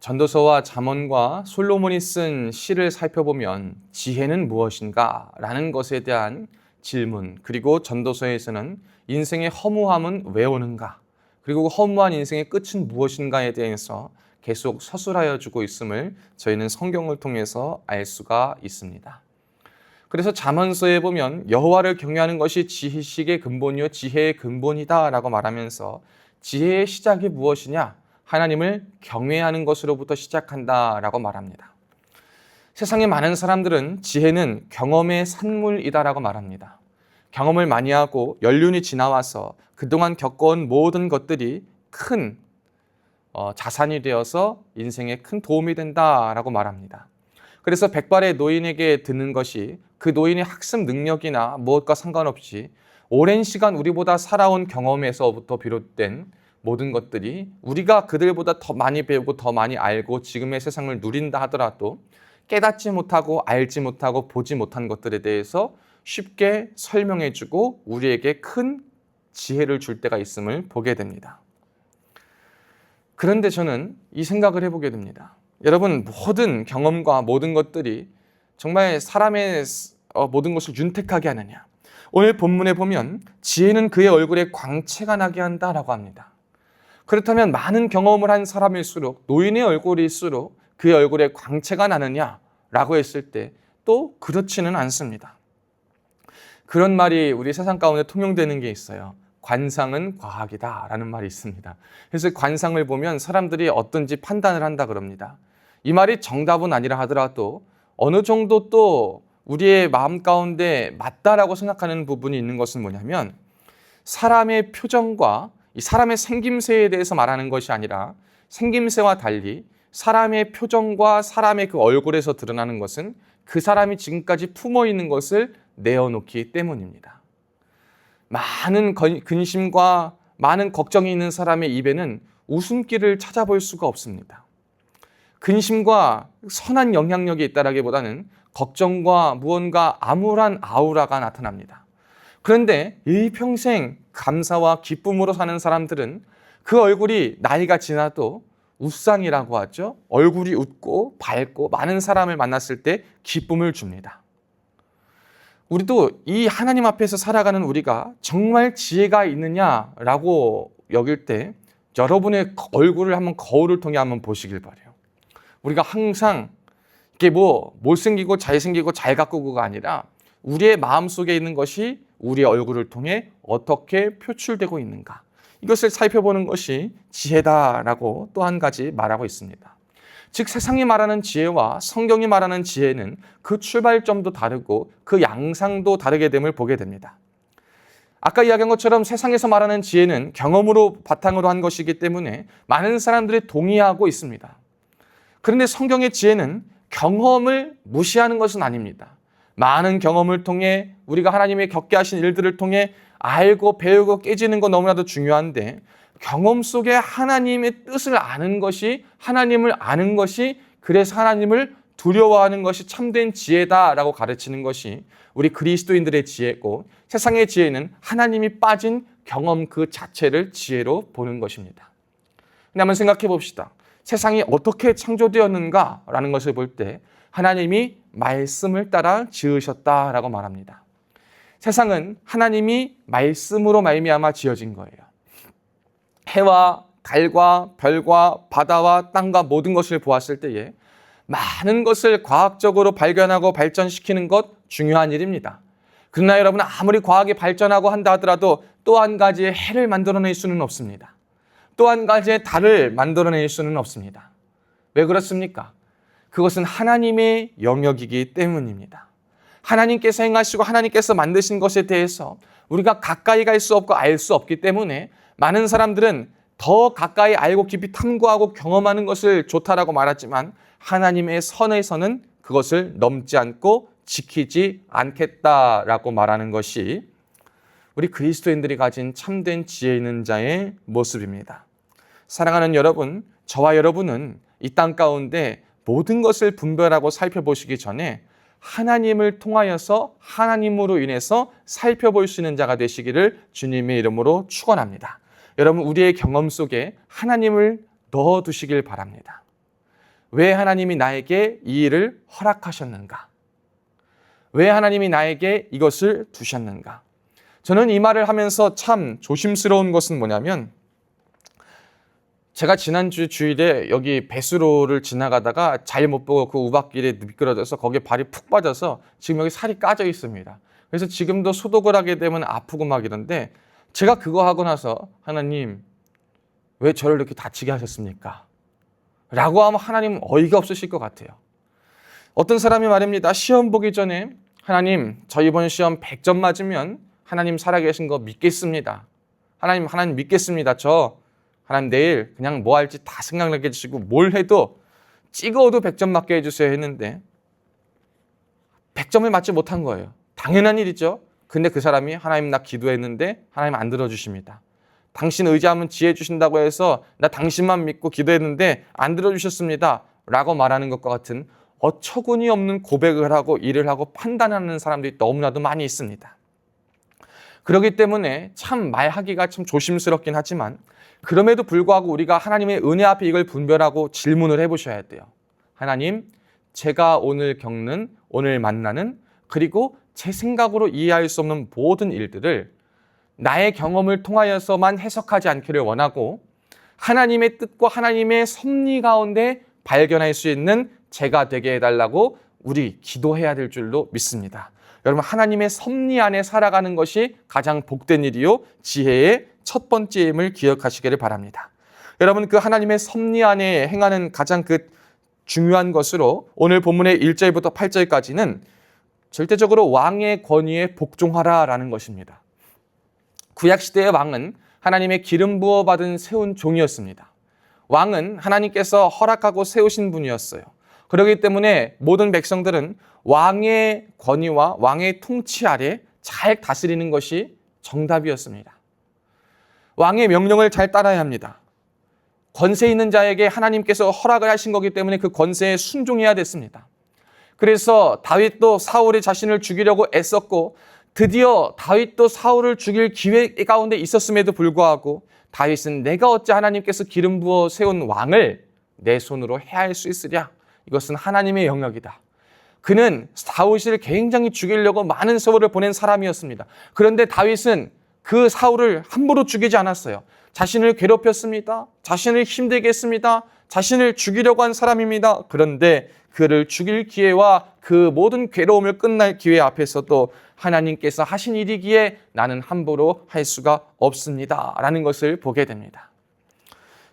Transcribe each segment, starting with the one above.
전도서와 잠언과 솔로몬이 쓴 시를 살펴보면 지혜는 무엇인가? 라는 것에 대한 질문, 그리고 전도서에서는 인생의 허무함은 왜 오는가? 그리고 허무한 인생의 끝은 무엇인가에 대해서 계속 서술하여 주고 있음을 저희는 성경을 통해서 알 수가 있습니다. 그래서 잠언서에 보면 여호와를 경외하는 것이 지식의 근본이요 지혜의 근본이다 라고 말하면서 지혜의 시작이 무엇이냐? 하나님을 경외하는 것으로부터 시작한다라고 말합니다. 세상의 많은 사람들은 지혜는 경험의 산물이다라고 말합니다. 경험을 많이 하고 연륜이 지나와서 그동안 겪어온 모든 것들이 큰 자산이 되어서 인생에 큰 도움이 된다라고 말합니다. 그래서 백발의 노인에게 듣는 것이 그 노인의 학습 능력이나 무엇과 상관없이 오랜 시간 우리보다 살아온 경험에서부터 비롯된 모든 것들이 우리가 그들보다 더 많이 배우고 더 많이 알고 지금의 세상을 누린다 하더라도 깨닫지 못하고 알지 못하고 보지 못한 것들에 대해서 쉽게 설명해주고 우리에게 큰 지혜를 줄 때가 있음을 보게 됩니다. 그런데 저는 이 생각을 해보게 됩니다. 여러분, 모든 경험과 모든 것들이 정말 사람의 모든 것을 윤택하게 하느냐? 오늘 본문에 보면 지혜는 그의 얼굴에 광채가 나게 한다라고 합니다. 그렇다면 많은 경험을 한 사람일수록 노인의 얼굴일수록 그의 얼굴에 광채가 나느냐라고 했을 때 또 그렇지는 않습니다. 그런 말이 우리 세상 가운데 통용되는 게 있어요. 관상은 과학이다라는 말이 있습니다. 그래서 관상을 보면 사람들이 어떤지 판단을 한다 그럽니다. 이 말이 정답은 아니라 하더라도 어느 정도 또 우리의 마음 가운데 맞다라고 생각하는 부분이 있는 것은 뭐냐면 사람의 표정과 이 사람의 생김새에 대해서 말하는 것이 아니라 생김새와 달리 사람의 표정과 사람의 그 얼굴에서 드러나는 것은 그 사람이 지금까지 품어 있는 것을 내어놓기 때문입니다. 많은 근심과 많은 걱정이 있는 사람의 입에는 웃음기를 찾아볼 수가 없습니다. 근심과 선한 영향력이 있다라기보다는 걱정과 무언가 암울한 아우라가 나타납니다. 그런데 일평생 감사와 기쁨으로 사는 사람들은 그 얼굴이 나이가 지나도 웃상이라고 하죠. 얼굴이 웃고 밝고 많은 사람을 만났을 때 기쁨을 줍니다. 우리도 이 하나님 앞에서 살아가는 우리가 정말 지혜가 있느냐라고 여길 때 여러분의 얼굴을 한번 거울을 통해 한번 보시길 바라요. 우리가 항상 이게 못생기고 잘생기고 잘 가꾸고가 아니라 우리의 마음속에 있는 것이 우리의 얼굴을 통해 어떻게 표출되고 있는가, 이것을 살펴보는 것이 지혜다라고 또 한 가지 말하고 있습니다. 즉 세상이 말하는 지혜와 성경이 말하는 지혜는 그 출발점도 다르고 그 양상도 다르게 됨을 보게 됩니다. 아까 이야기한 것처럼 세상에서 말하는 지혜는 경험으로 바탕으로 한 것이기 때문에 많은 사람들이 동의하고 있습니다. 그런데 성경의 지혜는 경험을 무시하는 것은 아닙니다. 많은 경험을 통해 우리가 하나님의 겪게 하신 일들을 통해 알고 배우고 깨지는 건 너무나도 중요한데 경험 속에 하나님의 뜻을 아는 것이, 하나님을 아는 것이, 그래서 하나님을 두려워하는 것이 참된 지혜다라고 가르치는 것이 우리 그리스도인들의 지혜고, 세상의 지혜는 하나님이 빠진 경험 그 자체를 지혜로 보는 것입니다. 근데 한번 생각해 봅시다. 세상이 어떻게 창조되었는가라는 것을 볼 때 하나님이 말씀을 따라 지으셨다라고 말합니다. 세상은 하나님이 말씀으로 말미암아 지어진 거예요. 해와 달과 별과 바다와 땅과 모든 것을 보았을 때에 많은 것을 과학적으로 발견하고 발전시키는 것 중요한 일입니다. 그러나 여러분, 아무리 과학이 발전하고 한다 하더라도 또 한 가지의 해를 만들어낼 수는 없습니다. 또 한 가지의 달을 만들어낼 수는 없습니다. 왜 그렇습니까? 그것은 하나님의 영역이기 때문입니다. 하나님께서 행하시고 하나님께서 만드신 것에 대해서 우리가 가까이 갈 수 없고 알 수 없기 때문에 많은 사람들은 더 가까이 알고 깊이 탐구하고 경험하는 것을 좋다라고 말하지만 하나님의 선에서는 그것을 넘지 않고 지키지 않겠다라고 말하는 것이 우리 그리스도인들이 가진 참된 지혜 있는 자의 모습입니다. 사랑하는 여러분, 저와 여러분은 이 땅 가운데 모든 것을 분별하고 살펴보시기 전에 하나님을 통하여서 하나님으로 인해서 살펴볼 수 있는 자가 되시기를 주님의 이름으로 축원합니다. 여러분, 우리의 경험 속에 하나님을 넣어두시길 바랍니다. 왜 하나님이 나에게 이 일을 허락하셨는가? 왜 하나님이 나에게 이것을 두셨는가? 저는 이 말을 하면서 참 조심스러운 것은 뭐냐면, 제가 지난주 주일에 여기 배수로를 지나가다가 잘 못 보고 그 우박길에 미끄러져서 거기에 발이 푹 빠져서 지금 여기 살이 까져 있습니다. 그래서 지금도 소독을 하게 되면 아프고 막 이런데, 제가 그거 하고 나서 하나님 왜 저를 이렇게 다치게 하셨습니까? 라고 하면 하나님 어이가 없으실 것 같아요. 어떤 사람이 말합니다. 시험 보기 전에 하나님 저 이번 시험 100점 맞으면 하나님 살아계신 거 믿겠습니다. 하나님 믿겠습니다. 저 하나님 내일 그냥 뭐 할지 다 생각나게 해주시고 뭘 해도 찍어도 100점 맞게 해주세요 했는데 100점을 맞지 못한 거예요. 당연한 일이죠. 근데 그 사람이 하나님 나 기도했는데 하나님 안 들어주십니다. 당신 의지하면 지혜 주신다고 해서 나 당신만 믿고 기도했는데 안 들어주셨습니다. 라고 말하는 것과 같은 어처구니 없는 고백을 하고 일을 하고 판단하는 사람들이 너무나도 많이 있습니다. 그렇기 때문에 참 말하기가 참 조심스럽긴 하지만 그럼에도 불구하고 우리가 하나님의 은혜 앞에 이걸 분별하고 질문을 해보셔야 돼요. 하나님, 제가 오늘 겪는, 오늘 만나는, 그리고 제 생각으로 이해할 수 없는 모든 일들을 나의 경험을 통하여서만 해석하지 않기를 원하고 하나님의 뜻과 하나님의 섭리 가운데 발견할 수 있는 제가 되게 해달라고 우리 기도해야 될 줄로 믿습니다. 여러분, 하나님의 섭리 안에 살아가는 것이 가장 복된 일이요 지혜의 첫 번째임을 기억하시기를 바랍니다. 여러분, 그 하나님의 섭리 안에 행하는 가장 그 중요한 것으로 오늘 본문의 1절부터 8절까지는 절대적으로 왕의 권위에 복종하라라는 것입니다. 구약시대의 왕은 하나님의 기름 부어 받은 세운 종이었습니다. 왕은 하나님께서 허락하고 세우신 분이었어요. 그렇기 때문에 모든 백성들은 왕의 권위와 왕의 통치 아래 잘 다스리는 것이 정답이었습니다. 왕의 명령을 잘 따라야 합니다. 권세 있는 자에게 하나님께서 허락을 하신 거기 때문에 그 권세에 순종해야 됐습니다. 그래서 다윗도 사울이 자신을 죽이려고 애썼고 드디어 다윗도 사울을 죽일 기회 가운데 있었음에도 불구하고 다윗은 내가 어찌 하나님께서 기름 부어 세운 왕을 내 손으로 해할 수 있으랴? 이것은 하나님의 영역이다. 그는 다윗을 굉장히 죽이려고 많은 세월을 보낸 사람이었습니다. 그런데 다윗은 그 사울을 함부로 죽이지 않았어요. 자신을 괴롭혔습니다. 자신을 힘들게 했습니다. 자신을 죽이려고 한 사람입니다. 그런데 그를 죽일 기회와 그 모든 괴로움을 끝날 기회 앞에서도 하나님께서 하신 일이기에 나는 함부로 할 수가 없습니다. 라는 것을 보게 됩니다.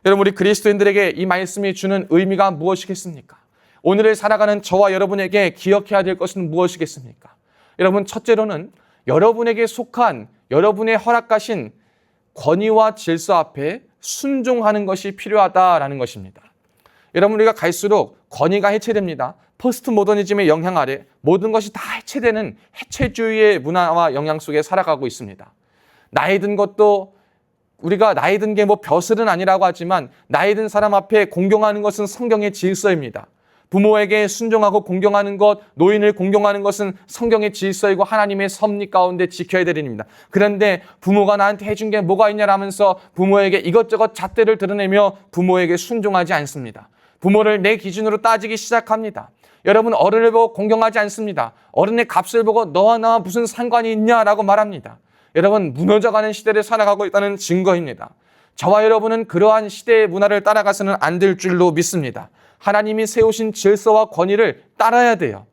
여러분, 우리 그리스도인들에게 이 말씀이 주는 의미가 무엇이겠습니까? 오늘을 살아가는 저와 여러분에게 기억해야 될 것은 무엇이겠습니까? 여러분, 첫째로는 여러분에게 속한 여러분의 허락하신 권위와 질서 앞에 순종하는 것이 필요하다라는 것입니다. 여러분, 우리가 갈수록 권위가 해체됩니다. 포스트 모더니즘의 영향 아래 모든 것이 다 해체되는 해체주의의 문화와 영향 속에 살아가고 있습니다. 나이 든 것도 우리가 나이 든 게 뭐 벼슬은 아니라고 하지만 나이 든 사람 앞에 공경하는 것은 성경의 질서입니다. 부모에게 순종하고 공경하는 것, 노인을 공경하는 것은 성경의 질서이고 하나님의 섭리 가운데 지켜야 될 일입니다. 그런데 부모가 나한테 해준 게 뭐가 있냐라면서 부모에게 이것저것 잣대를 드러내며 부모에게 순종하지 않습니다. 부모를 내 기준으로 따지기 시작합니다. 여러분, 어른을 보고 공경하지 않습니다. 어른의 값을 보고 너와 나와 무슨 상관이 있냐라고 말합니다. 여러분, 무너져가는 시대를 살아가고 있다는 증거입니다. 저와 여러분은 그러한 시대의 문화를 따라가서는 안 될 줄로 믿습니다. 하나님이 세우신 질서와 권위를 따라야 돼요.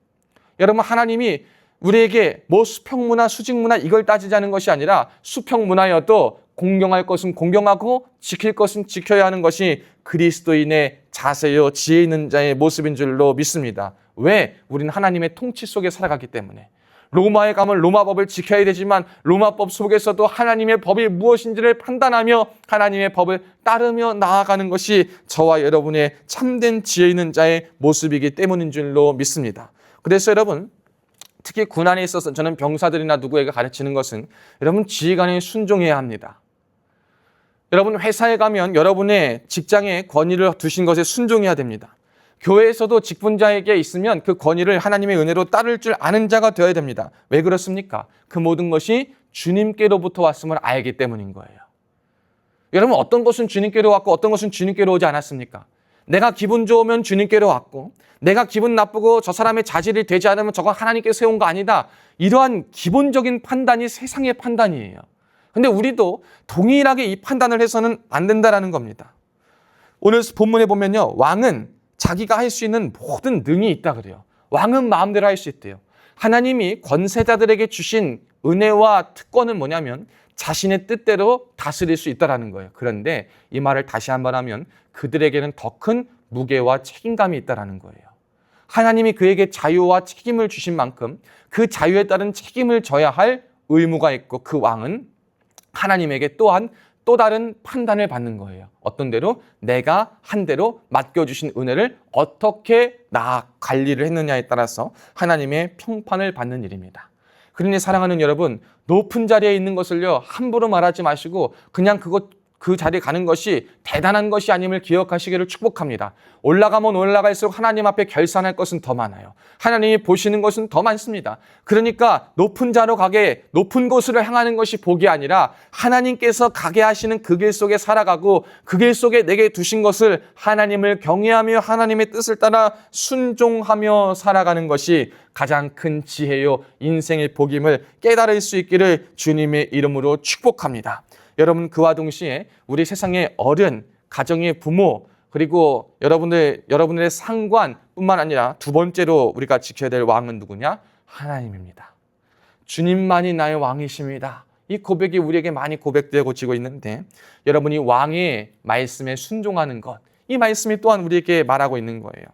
여러분, 하나님이 우리에게 뭐 수평문화, 수직문화 이걸 따지자는 것이 아니라 수평문화여도 공경할 것은 공경하고 지킬 것은 지켜야 하는 것이 그리스도인의 자세요 지혜 있는 자의 모습인 줄로 믿습니다. 왜? 우리는 하나님의 통치 속에 살아가기 때문에. 로마에 가면 로마법을 지켜야 되지만 로마법 속에서도 하나님의 법이 무엇인지를 판단하며 하나님의 법을 따르며 나아가는 것이 저와 여러분의 참된 지혜 있는 자의 모습이기 때문인 줄로 믿습니다. 그래서 여러분, 특히 군안에 있어서 저는 병사들이나 누구에게 가르치는 것은 여러분, 지휘관에 순종해야 합니다. 여러분, 회사에 가면 여러분의 직장에 권위를 두신 것에 순종해야 됩니다. 교회에서도 직분자에게 있으면 그 권위를 하나님의 은혜로 따를 줄 아는 자가 되어야 됩니다. 왜 그렇습니까? 그 모든 것이 주님께로부터 왔음을 알기 때문인 거예요. 여러분, 어떤 것은 주님께로 왔고 어떤 것은 주님께로 오지 않았습니까? 내가 기분 좋으면 주님께로 왔고 내가 기분 나쁘고 저 사람의 자질이 되지 않으면 저건 하나님께서 세운 거 아니다. 이러한 기본적인 판단이 세상의 판단이에요. 근데 우리도 동일하게 이 판단을 해서는 안 된다라는 겁니다. 오늘 본문에 보면요. 왕은 자기가 할 수 있는 모든 능이 있다 그래요. 왕은 마음대로 할 수 있대요. 하나님이 권세자들에게 주신 은혜와 특권은 뭐냐면 자신의 뜻대로 다스릴 수 있다는 거예요. 그런데 이 말을 다시 한번 하면 그들에게는 더 큰 무게와 책임감이 있다는 거예요. 하나님이 그에게 자유와 책임을 주신 만큼 그 자유에 따른 책임을 져야 할 의무가 있고 그 왕은 하나님에게 또한 또 다른 판단을 받는 거예요. 어떤 대로 내가 한 대로 맡겨주신 은혜를 어떻게 관리를 했느냐에 따라서 하나님의 평판을 받는 일입니다. 그러니 사랑하는 여러분, 높은 자리에 있는 것을요 함부로 말하지 마시고 그냥 그 자리에 가는 것이 대단한 것이 아님을 기억하시기를 축복합니다. 올라가면 올라갈수록 하나님 앞에 결산할 것은 더 많아요. 하나님이 보시는 것은 더 많습니다. 그러니까 높은 자로 가게 높은 곳으로 향하는 것이 복이 아니라 하나님께서 가게 하시는 그 길 속에 살아가고 그 길 속에 내게 두신 것을 하나님을 경외하며 하나님의 뜻을 따라 순종하며 살아가는 것이 가장 큰 지혜요 인생의 복임을 깨달을 수 있기를 주님의 이름으로 축복합니다. 여러분 그와 동시에 우리 세상의 어른, 가정의 부모 그리고 여러분들의 상관뿐만 아니라 두 번째로 우리가 지켜야 될 왕은 누구냐? 하나님입니다. 주님만이 나의 왕이십니다. 이 고백이 우리에게 많이 고백되어지고 있는데 여러분이 왕의 말씀에 순종하는 것, 이 말씀이 또한 우리에게 말하고 있는 거예요.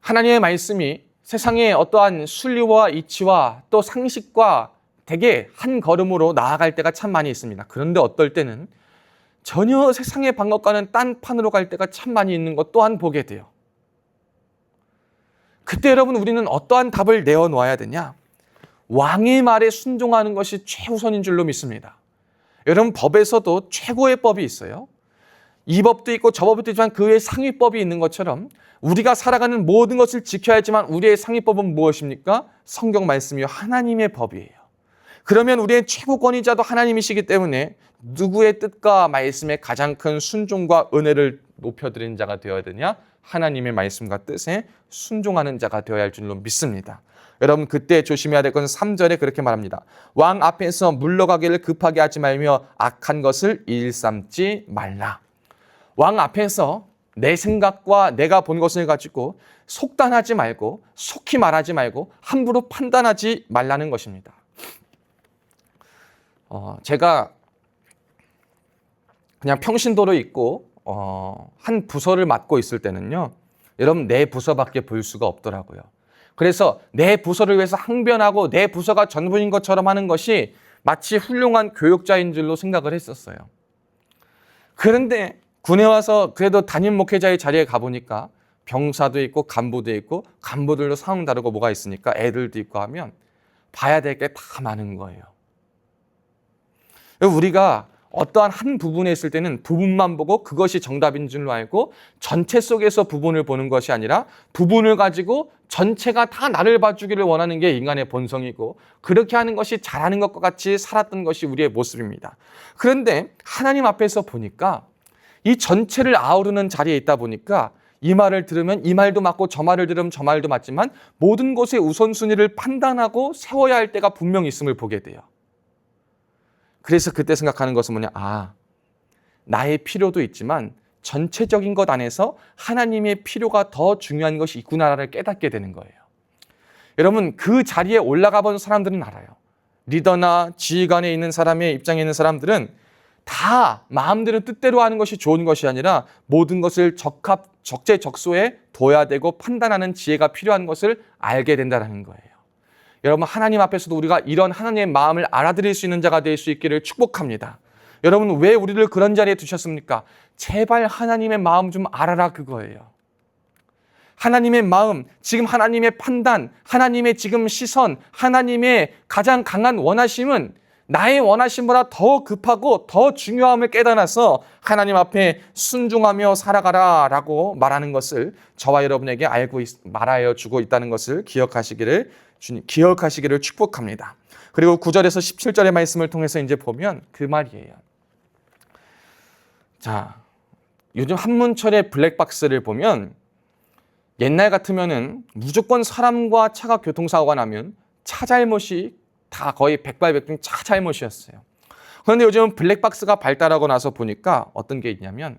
하나님의 말씀이 세상의 어떠한 순리와 이치와 또 상식과 되게 한 걸음으로 나아갈 때가 참 많이 있습니다. 그런데 어떨 때는 전혀 세상의 방법과는 딴판으로 갈 때가 참 많이 있는 것 또한 보게 돼요. 그때 여러분 우리는 어떠한 답을 내어놓아야 되냐? 왕의 말에 순종하는 것이 최우선인 줄로 믿습니다. 여러분 법에서도 최고의 법이 있어요. 이 법도 있고 저 법도 있지만 그 외에 상위법이 있는 것처럼 우리가 살아가는 모든 것을 지켜야 하지만 우리의 상위법은 무엇입니까? 성경 말씀이요 하나님의 법이에요. 그러면 우리의 최고권위자도 하나님이시기 때문에 누구의 뜻과 말씀에 가장 큰 순종과 은혜를 높여드리는 자가 되어야 되냐? 하나님의 말씀과 뜻에 순종하는 자가 되어야 할 줄로 믿습니다. 여러분 그때 조심해야 될 것은 3절에 그렇게 말합니다. 왕 앞에서 물러가기를 급하게 하지 말며 악한 것을 일삼지 말라. 왕 앞에서 내 생각과 내가 본 것을 가지고 속단하지 말고 속히 말하지 말고 함부로 판단하지 말라는 것입니다. 제가 그냥 평신도로 있고 한 부서를 맡고 있을 때는요. 여러분 내 부서밖에 볼 수가 없더라고요. 그래서 내 부서를 위해서 항변하고 내 부서가 전부인 것처럼 하는 것이 마치 훌륭한 교육자인 줄로 생각을 했었어요. 그런데 군에 와서 그래도 담임 목회자의 자리에 가보니까 병사도 있고 간부도 있고 간부들도 상황 다르고 뭐가 있으니까 애들도 있고 하면 봐야 될 게 다 많은 거예요. 우리가 어떠한 한 부분에 있을 때는 부분만 보고 그것이 정답인 줄로 알고 전체 속에서 부분을 보는 것이 아니라 부분을 가지고 전체가 다 나를 봐주기를 원하는 게 인간의 본성이고 그렇게 하는 것이 잘하는 것과 같이 살았던 것이 우리의 모습입니다. 그런데 하나님 앞에서 보니까 이 전체를 아우르는 자리에 있다 보니까 이 말을 들으면 이 말도 맞고 저 말을 들으면 저 말도 맞지만 모든 것의 우선순위를 판단하고 세워야 할 때가 분명히 있음을 보게 돼요. 그래서 그때 생각하는 것은 뭐냐? 나의 필요도 있지만 전체적인 것 안에서 하나님의 필요가 더 중요한 것이 있구나를 깨닫게 되는 거예요. 여러분 그 자리에 올라가 본 사람들은 알아요. 리더나 지휘관에 있는 사람의 입장에 있는 사람들은 다 마음대로 뜻대로 하는 것이 좋은 것이 아니라 모든 것을 적재적소에 둬야 되고 판단하는 지혜가 필요한 것을 알게 된다는 거예요. 여러분 하나님 앞에서도 우리가 이런 하나님의 마음을 알아들일 수 있는 자가 될 수 있기를 축복합니다. 여러분 왜 우리를 그런 자리에 두셨습니까? 제발 하나님의 마음 좀 알아라 그거예요. 하나님의 마음, 지금 하나님의 판단, 하나님의 지금 시선, 하나님의 가장 강한 원하심은 나의 원하심보다 더 급하고 더 중요함을 깨달아서 하나님 앞에 순종하며 살아가라 라고 말하는 것을 저와 여러분에게 말하여 주고 있다는 것을 기억하시기를 축복합니다. 그리고 9절에서 17절의 말씀을 통해서 이제 보면 그 말이에요. 자, 요즘 한문철의 블랙박스를 보면 옛날 같으면은 무조건 사람과 차가 교통사고가 나면 차 잘못이 다 거의 백발백중 차 잘못이었어요. 그런데 요즘은 블랙박스가 발달하고 나서 보니까 어떤 게 있냐면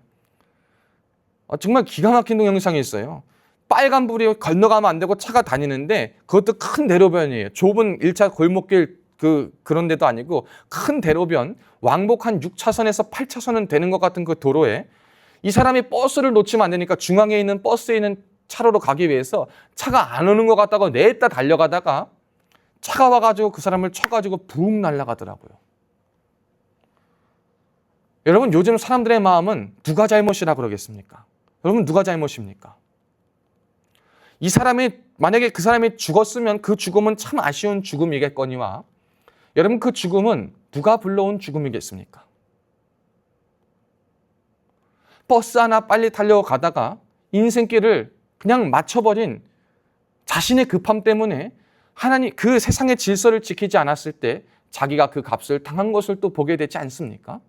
정말 기가 막힌 동영상이 있어요. 빨간불이 건너가면 안 되고 차가 다니는데 그것도 큰 대로변이에요. 좁은 1차 골목길 그런 데도 아니고 큰 대로변, 왕복 한 6차선에서 8차선은 되는 것 같은 그 도로에 이 사람이 버스를 놓치면 안 되니까 중앙에 있는 버스에 있는 차로로 가기 위해서 차가 안 오는 것 같다고 냈다 달려가다가 차가 와가지고 그 사람을 쳐가지고 붕 날아가더라고요. 여러분, 요즘 사람들의 마음은 누가 잘못이라 그러겠습니까? 여러분, 누가 잘못입니까? 만약에 그 사람이 죽었으면 그 죽음은 참 아쉬운 죽음이겠거니와 여러분, 그 죽음은 누가 불러온 죽음이겠습니까? 버스 하나 빨리 타려고 가다가 인생길을 그냥 맞춰버린 자신의 급함 때문에 하나님 그 세상의 질서를 지키지 않았을 때 자기가 그 값을 당한 것을 또 보게 되지 않습니까?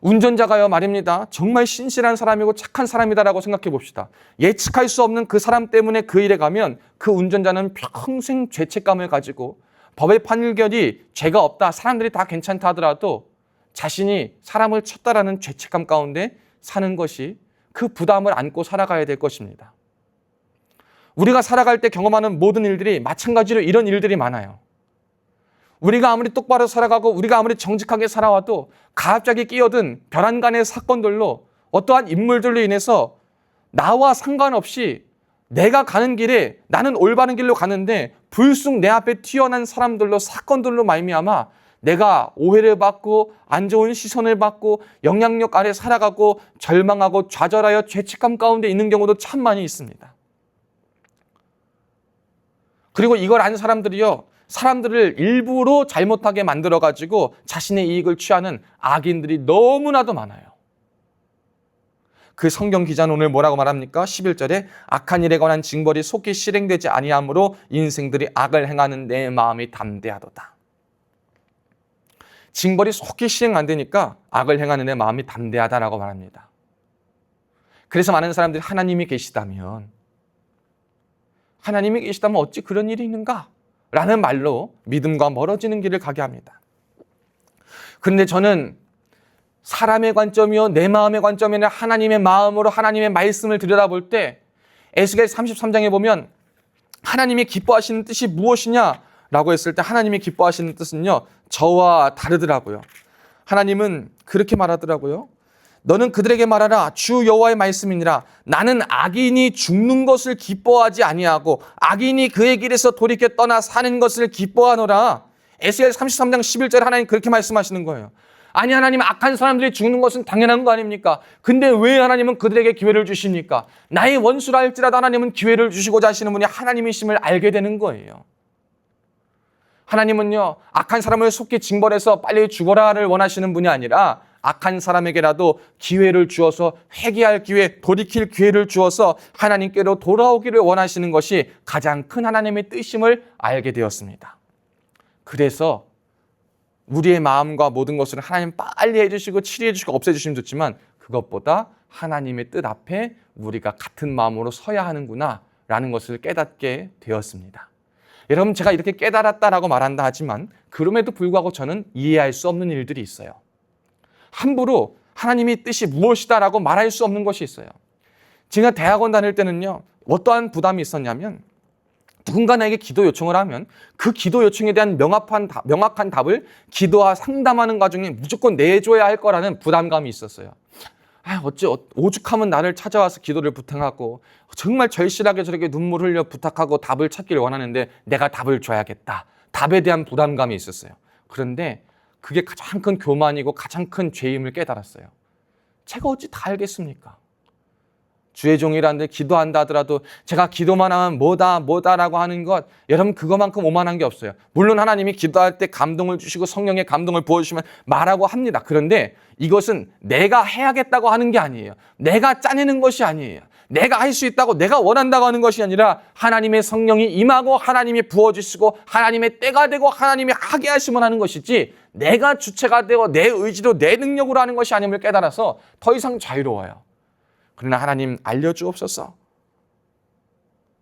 운전자가요 말입니다. 정말 신실한 사람이고 착한 사람이다라고 생각해 봅시다. 예측할 수 없는 그 사람 때문에 그 일에 가면 그 운전자는 평생 죄책감을 가지고 법의 판결이 죄가 없다, 사람들이 다 괜찮다 하더라도 자신이 사람을 쳤다라는 죄책감 가운데 사는 것이 그 부담을 안고 살아가야 될 것입니다. 우리가 살아갈 때 경험하는 모든 일들이 마찬가지로 이런 일들이 많아요. 우리가 아무리 똑바로 살아가고 우리가 아무리 정직하게 살아와도 갑자기 끼어든 별안간의 사건들로 어떠한 인물들로 인해서 나와 상관없이 내가 가는 길에 나는 올바른 길로 가는데 불쑥 내 앞에 튀어난 사람들로 사건들로 말미암아 내가 오해를 받고 안 좋은 시선을 받고 영향력 아래 살아가고 절망하고 좌절하여 죄책감 가운데 있는 경우도 참 많이 있습니다. 그리고 이걸 아는 사람들이요, 사람들을 일부러 잘못하게 만들어가지고 자신의 이익을 취하는 악인들이 너무나도 많아요. 그 성경 기자는 오늘 뭐라고 말합니까? 11절에 악한 일에 관한 징벌이 속히 실행되지 아니하므로 인생들이 악을 행하는 내 마음이 담대하도다. 징벌이 속히 실행 안 되니까 악을 행하는 내 마음이 담대하다라고 말합니다. 그래서 많은 사람들이 하나님이 계시다면 어찌 그런 일이 있는가? 라는 말로 믿음과 멀어지는 길을 가게 합니다. 그런데 저는 사람의 관점이요, 내 마음의 관점이 아니라 하나님의 마음으로 하나님의 말씀을 들여다볼 때 에스겔 33장에 보면 하나님이 기뻐하시는 뜻이 무엇이냐라고 했을 때 하나님이 기뻐하시는 뜻은요, 저와 다르더라고요. 하나님은 그렇게 말하더라고요. 너는 그들에게 말하라. 주 여호와의 말씀이니라. 나는 악인이 죽는 것을 기뻐하지 아니하고 악인이 그의 길에서 돌이켜 떠나 사는 것을 기뻐하노라. 에스겔 33장 11절에 하나님 그렇게 말씀하시는 거예요. 아니, 하나님, 악한 사람들이 죽는 것은 당연한 거 아닙니까? 근데 왜 하나님은 그들에게 기회를 주십니까? 나의 원수라 할지라도 하나님은 기회를 주시고자 하시는 분이 하나님이심을 알게 되는 거예요. 하나님은요, 악한 사람을 속히 징벌해서 빨리 죽어라를 원하시는 분이 아니라 악한 사람에게라도 기회를 주어서 회개할 기회, 돌이킬 기회를 주어서 하나님께로 돌아오기를 원하시는 것이 가장 큰 하나님의 뜻임을 알게 되었습니다. 그래서 우리의 마음과 모든 것을 하나님 빨리 해주시고 치료해 주시고 없애주시면 좋지만 그것보다 하나님의 뜻 앞에 우리가 같은 마음으로 서야 하는구나 라는 것을 깨닫게 되었습니다. 여러분, 제가 이렇게 깨달았다라고 말한다 하지만 그럼에도 불구하고 저는 이해할 수 없는 일들이 있어요. 함부로 하나님의 뜻이 무엇이다라고 말할 수 없는 것이 있어요. 제가 대학원 다닐 때는요, 어떠한 부담이 있었냐면 누군가 나에게 기도 요청을 하면 그 기도 요청에 대한 명확한 답을 기도와 상담하는 과정에 무조건 내줘야 할 거라는 부담감이 있었어요. 어찌 오죽하면 나를 찾아와서 기도를 부탁하고 정말 절실하게 저렇게 눈물 흘려 부탁하고 답을 찾기를 원하는데 내가 답을 줘야겠다. 답에 대한 부담감이 있었어요. 그런데 그게 가장 큰 교만이고 가장 큰 죄임을 깨달았어요. 제가 어찌 다 알겠습니까? 주의 종이라는데 기도한다 하더라도 제가 기도만 하면 뭐다라고 하는 것, 여러분, 그거만큼 오만한 게 없어요. 물론 하나님이 기도할 때 감동을 주시고 성령의 감동을 부어주시면 말하고 합니다. 그런데 이것은 내가 해야겠다고 하는 게 아니에요. 내가 짜내는 것이 아니에요. 내가 할 수 있다고 내가 원한다고 하는 것이 아니라 하나님의 성령이 임하고 하나님이 부어주시고 하나님의 때가 되고 하나님이 하게 하시면 하는 것이지 내가 주체가 되고 내 의지로 내 능력으로 하는 것이 아님을 깨달아서 더 이상 자유로워요. 그러나 하나님 알려주옵소서.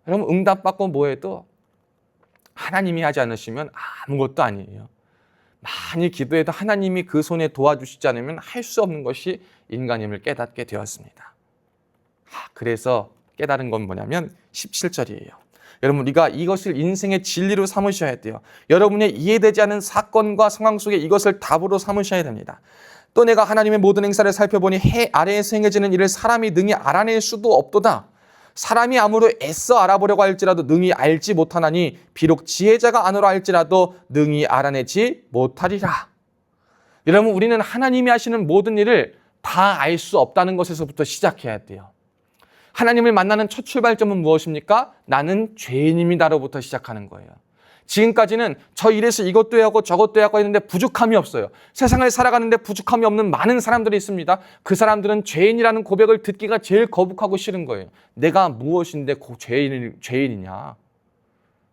여러분 응답받고 뭐해도 하나님이 하지 않으시면 아무것도 아니에요. 많이 기도해도 하나님이 그 손에 도와주시지 않으면 할 수 없는 것이 인간임을 깨닫게 되었습니다. 그래서 깨달은 건 뭐냐면 17절이에요. 여러분 우리가 이것을 인생의 진리로 삼으셔야 돼요. 여러분의 이해되지 않은 사건과 상황 속에 이것을 답으로 삼으셔야 됩니다. 또 내가 하나님의 모든 행사를 살펴보니 해 아래에서 행해지는 일을 사람이 능히 알아낼 수도 없도다. 사람이 아무리 애써 알아보려고 할지라도 능히 알지 못하나니 비록 지혜자가 안으로 할지라도 능히 알아내지 못하리라. 여러분 우리는 하나님이 하시는 모든 일을 다 알 수 없다는 것에서부터 시작해야 돼요. 하나님을 만나는 첫 출발점은 무엇입니까? 나는 죄인입니다로부터 시작하는 거예요. 지금까지는 저 이래서 이것도 해야 하고 저것도 해야 하고 했는데 부족함이 없어요. 세상을 살아가는데 부족함이 없는 많은 사람들이 있습니다. 그 사람들은 죄인이라는 고백을 듣기가 제일 거북하고 싫은 거예요. 내가 무엇인데 죄인이냐?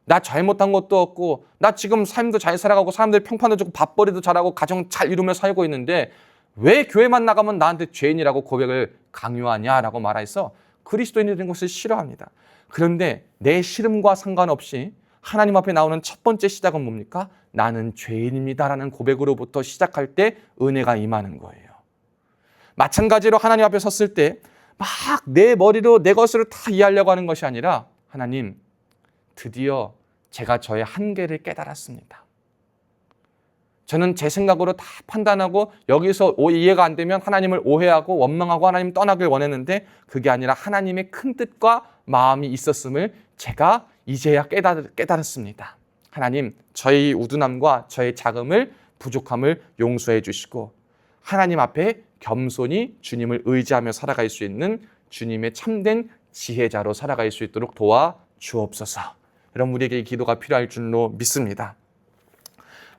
나 잘못한 것도 없고 나 지금 삶도 잘 살아가고 사람들 평판도 좋고 밥벌이도 잘하고 가정 잘 이루며 살고 있는데 왜 교회만 나가면 나한테 죄인이라고 고백을 강요하냐라고 말해서 그리스도인이 된 것을 싫어합니다. 그런데 내 싫음과 상관없이 하나님 앞에 나오는 첫 번째 시작은 뭡니까? 나는 죄인입니다라는 고백으로부터 시작할 때 은혜가 임하는 거예요. 마찬가지로 하나님 앞에 섰을 때 막 내 머리로 내 것으로 다 이해하려고 하는 것이 아니라 하나님 드디어 제가 저의 한계를 깨달았습니다. 저는 제 생각으로 다 판단하고 여기서 이해가 안 되면 하나님을 오해하고 원망하고 하나님 떠나길 원했는데 그게 아니라 하나님의 큰 뜻과 마음이 있었음을 제가 이제야 깨달았습니다. 하나님, 저의 우둔함과 저의 자금을 부족함을 용서해 주시고 하나님 앞에 겸손히 주님을 의지하며 살아갈 수 있는 주님의 참된 지혜자로 살아갈 수 있도록 도와주옵소서. 여러분 우리에게 이 기도가 필요할 줄로 믿습니다.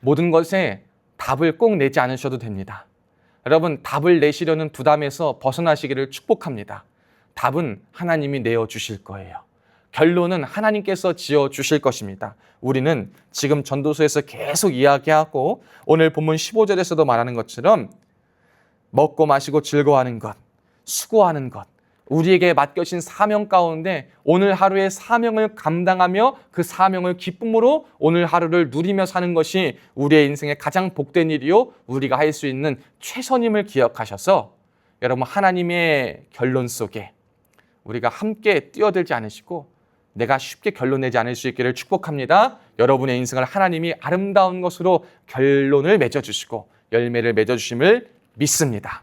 모든 것에 답을 꼭 내지 않으셔도 됩니다. 여러분 답을 내시려는 부담에서 벗어나시기를 축복합니다. 답은 하나님이 내어주실 거예요. 결론은 하나님께서 지어주실 것입니다. 우리는 지금 전도서에서 계속 이야기하고 오늘 본문 15절에서도 말하는 것처럼 먹고 마시고 즐거워하는 것, 수고하는 것, 우리에게 맡겨진 사명 가운데 오늘 하루의 사명을 감당하며 그 사명을 기쁨으로 오늘 하루를 누리며 사는 것이 우리의 인생의 가장 복된 일이요 우리가 할 수 있는 최선임을 기억하셔서 여러분 하나님의 결론 속에 우리가 함께 뛰어들지 않으시고 내가 쉽게 결론 내지 않을 수 있기를 축복합니다. 여러분의 인생을 하나님이 아름다운 것으로 결론을 맺어주시고 열매를 맺어주심을 믿습니다.